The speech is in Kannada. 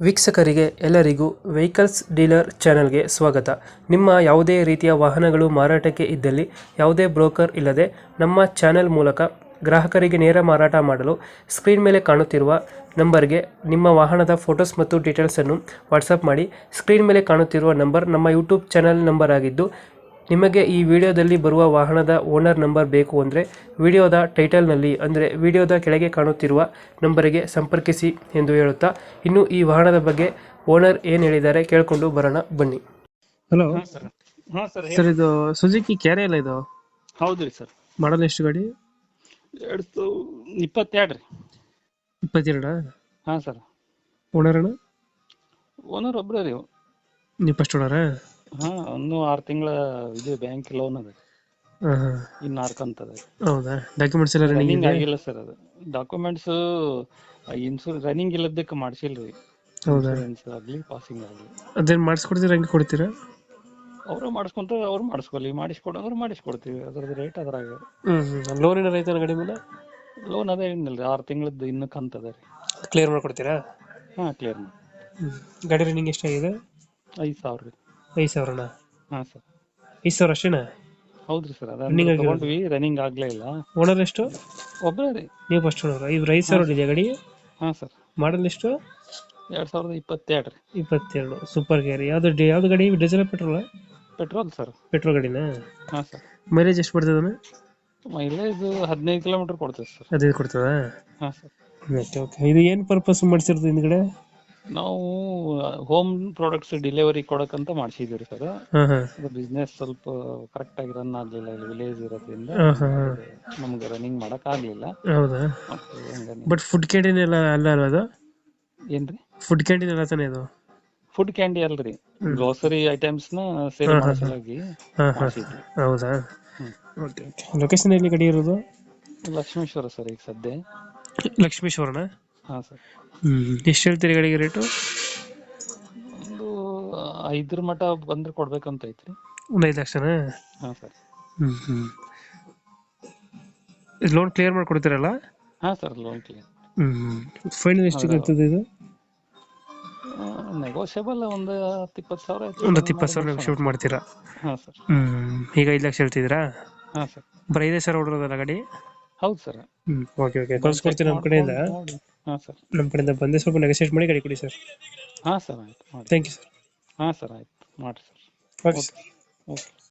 ವೀಕ್ಷಕರಿಗೆ ಎಲ್ಲರಿಗೂ ವೆಹಿಕಲ್ಸ್ ಡೀಲರ್ ಚಾನೆಲ್ಗೆ ಸ್ವಾಗತ. ನಿಮ್ಮ ಯಾವುದೇ ರೀತಿಯ ವಾಹನಗಳು ಮಾರಾಟಕ್ಕೆ ಇದ್ದಲ್ಲಿ ಯಾವುದೇ ಬ್ರೋಕರ್ ಇಲ್ಲದೆ ನಮ್ಮ ಚಾನೆಲ್ ಮೂಲಕ ಗ್ರಾಹಕರಿಗೆ ನೇರ ಮಾರಾಟ ಮಾಡಲು ಸ್ಕ್ರೀನ್ ಮೇಲೆ ಕಾಣುತ್ತಿರುವ ನಂಬರ್ಗೆ ನಿಮ್ಮ ವಾಹನದ ಫೋಟೋಸ್ ಮತ್ತು ಡೀಟೇಲ್ಸನ್ನು ವಾಟ್ಸಪ್ ಮಾಡಿ. ಸ್ಕ್ರೀನ್ ಮೇಲೆ ಕಾಣುತ್ತಿರುವ ನಂಬರ್ ನಮ್ಮ ಯೂಟ್ಯೂಬ್ ಚಾನೆಲ್ ನಂಬರ್ ಆಗಿದ್ದು, ನಿಮಗೆ ಈ ವಿಡಿಯೋದಲ್ಲಿ ಬರುವ ವಾಹನದ ಓನರ್ ನಂಬರ್ ಬೇಕು ಅಂದರೆ ವಿಡಿಯೋದ ಟೈಟಲ್ನಲ್ಲಿ ಅಂದರೆ ವಿಡಿಯೋದ ಕೆಳಗೆ ಕಾಣುತ್ತಿರುವ ನಂಬರಿಗೆ ಸಂಪರ್ಕಿಸಿ ಎಂದು ಹೇಳುತ್ತಾ, ಇನ್ನು ಈ ವಾಹನದ ಬಗ್ಗೆ ಓನರ್ ಏನು ಹೇಳಿದ್ದಾರೆ ಕೇಳಿಕೊಂಡು ಬರೋಣ ಬನ್ನಿ. Hello sir. ಹಾ ಸರ್, ಸರ್, ಇದು ಸುಜುಕಿ ಕ್ಯಾರಿ ಅಲ್ಲ ಇದು? ಹೌದ್ರಿ ಸರ್. ಮಾಡಲ್ ಎಷ್ಟು ಗಾಡಿ? 2022 ರೀ. 22? ಹಾ ಸರ್. ಓನರ್ ಅಣ್ಣ? ಓನರ್ ಒಬ್ರೇ ರೀ. ನೀವು ಫಸ್ಟ್ ಓನರಾ? ಹಾ, ಒಂದು 6 ತಿಂಗಳ ಇದು ಬ್ಯಾಂಕ್ ಲೋನ್ ಅದ. ಹಾಂ ಹಾಂ, ಇನ್ನು 6 ಕಂತದ. ಹೌದಾ? ಡಾಕ್ಯುಮೆಂಟ್ಸ್ ಎಲ್ಲ ರನ್ನಿಂಗ್ ರನ್ನಿಂಗ್ ಇದೆ? ಆಗಿಲ್ಲ ಸರ್. ಅದು ಡಾಕ್ಯುಮೆಂಟ್ಸ್ ಇನ್ಸೂರೆನ್ಸ್ ರನ್ನಿಂಗ್ ಇಲ್ಲದಕ್ಕೆ ಮಾಡಿಸಿಲ್ರಿ. ಹೌದಾ? ಇನ್ಸೂರೆನ್ಸ್ ಆಗ್ಲಿ ಪಾಸಿಂಗ್ ಆಗ್ಲಿ ಅದೇನು ಮಾಡಿಸ್ಕೊಡ್ತೀರಾ, ಹಂಗೆ ಕೊಡ್ತೀರಾ? ಅವ್ರು ಮಾಡಿಸ್ಕೊಂತಾರೆ, ಅವ್ರು ಮಾಡಿಸ್ಕೊಲಿ. ಮಾಡಿಸ್ಕೊಡಂದ್ರೆ ಮಾಡಿಸ್ಕೊಡ್ತೀವಿ. ಅದ್ರದ್ದು ರೇಟ್ ಅದ್ರಾಗ. ಲೋನ್ ಏನಾರ ಐತೆ ಗಾಡಿ ಮೇಲೆ? ಲೋನ್ ಅದೇ ಏನಿಲ್ಲ, 6 ತಿಂಗಳದ್ದು ಇನ್ನು ಕಂತದ ರೀ. ಕ್ಲಿಯರ್ ಮಾಡ್ಕೊಡ್ತೀರಾ? ಹಾ, ಕ್ಲಿಯರ್ ಮಾಡಿ. ಗಾಡಿ ರನ್ನಿಂಗ್ ಎಷ್ಟಾಗಿದೆ? 5,000 ರೀ. 5,000? ಹಾ ಸರ್. 5,000 ಅಷ್ಟೇನಾ? ಹೌದ್ರಿ ಸರ್. Running ಅದನ್ನ ಆಗಿರೋದು? ತಗೊಂಡ್ವಿ, ರನ್ನಿಂಗ್ ಆಗ್ಲೇ ಇಲ್ಲ. ಓನರ್ ಎಷ್ಟು? ಒಬ್ಬರೇ ರೀ. ನೀವು ಫಸ್ಟ್ ಓನರ್? ಇವ್ರು 5,000 ಇದೆಯಾ ಗಾಡಿ? ಹಾ ಸರ್. ಮಾಡಲ್ ಎಷ್ಟು? 2022 ರೀ. 22 ಸೂಪರ್ ಗೇರ್. ಯಾವ್ದು ಗಾಡಿ? Diesel petrol? Petrol sir. ಪೆಟ್ರೋಲ್ ಗಾಡಿನಾ? ಹಾ ಸರ್. ಮೈಲೇಜ್ ಎಷ್ಟು ಬರ್ತದೆ? ಮೈಲೇಜ್ 15 ಕಿಲೋಮೀಟರ್ ಕೊಡ್ತೇವೆ ಸರ್. 15 ಕೊಡ್ತದ? ಹಾ ಸರ್. Okay okay. ಇದು ಏನು ಪರ್ಪಸ್ ಮಾಡಿಸಿರೋದು ಹಿಂದ್ಗಡೆ? ನಾವು ಹೋಮ್ ಪ್ರಾಡಕ್ಟ್ಸ್ ಡೆಲಿವರಿ ಕೊಡಕ್ಕಂತ ಮಾಡಿಸಿದ್ದೀವಿ ಸರ್. ಹಾಂ ಹಾಂ ಅದು ಬಿಸ್ನೆಸ್ ಸ್ವಲ್ಪ ಕರೆಕ್ಟ್ ಆಗಿ ರನ್ ಆಗ್ಲಿಲ್ಲ, ಇಲ್ಲಿ ವಿಲೇಜ್ ಇರೋದ್ರಿಂದ ನಮ್ಗೆ ರನ್ನಿಂಗ್ ಮಾಡಕ್ ಆಗ್ಲಿಲ್ಲ. ಹೌದಾ? ಮತ್ತೆ ಹಂಗಾಗಿ. ಬಟ್ ಫುಡ್ ಕ್ಯಾಂಟೀನ್ ಎಲ್ಲ ಅಲ್ಲ ಅಲ್ವಾ ಅದು? ಏನ್ರಿ? ಫುಡ್ ಕ್ಯಾಂಟೀನ್ ಎಲ್ಲ ತಾನೇ ಇದು? ಫುಡ್ ಕ್ಯಾಂಡಿ ಅಲ್ರಿ, ಗ್ರೋಸರಿ ಐಟಮ್ಸ್ ನ ಸೇಲ್ ಮಾಡಿಸಲಾಗಿ ಹಾಂ ಹಾಂ. ಮಾಡಿಸಿದ್ವಿ. ಹೌದಾ? ಹ್ಮ್. Okay okay. ಲೊಕೇಶನ್ ಎಲ್ಲಿ ಗಾಡಿ ಇರೋದು? ಲಕ್ಷ್ಮೇಶ್ವರ ಸರ್ ಈಗ ಸದ್ಯ. ಲಕ್ಷ್ಮೇಶ್ವರನ? ಹಾ ಸರ್. ಎಷ್ಟು ಹೇಳ್ತೀರಿ ಗಾಡಿಗೆ ರೇಟು? ಒಂದು 5 ಮಟ ಬಂದ್ರೆ ಕೊಡ್ಬೇಕಂತ ಐತ್ರಿ. ಒಂದು 5 ಲಕ್ಷನಾ? ಹಾ ಸರ್. ಲೋನ್ ಕ್ಲಿಯರ್ ಮಾಡ್ಕೊಡ್ತೀರಲ್ಲ? ಹಾ ಸರ್, ಲೋನ್ ಕ್ಲಿಯರ್. ಫೈನಲ್ ಎಷ್ಟಿಗೆ ಆಗ್ತದೆ ಇದು? ನೆಗೋಷಿಯಬಲ್ ಒಂದು 10-20 ಸಾವಿರ. ಒಂದು 20,000 ನೆಗೋಷಿಯೇಟ್ ಮಾಡ್ತೀರಾ? ಹಾ ಸರ್. ಈಗ 5 ಲಕ್ಷ ಹೇಳ್ತಿದ್ದೀರಾ? ಹಾ ಸರ್. ಬರೀ 5,000 ಹೊಡೋದಲ್ಲ ಗಾಡಿ? ಹೌದು ಸರ್. Okay okay. ಕಳ್ಸ್ಕೊಡ್ತೀನಿ ನಮ್ಮ ಕಡೆಯಿಂದ. ಹಾ ಸರ್. ನಮ್ಮ ಕಡೆಯಿಂದ ಬಂದೇ ಸ್ವಲ್ಪ ನೆಗೋಷಿಯೇಟ್ ಮಾಡಿ ಗಾಡಿ ಕೊಡಿ ಸರ್. ಹಾ ಸರ್, ಆಯ್ತು ಮಾಡಿ. Thank you sir. ಹಾ ಸರ್, ಆಯ್ತು ಮಾಡ್ರಿ ಸರ್. ಓಕೆ. ಓಕೆ.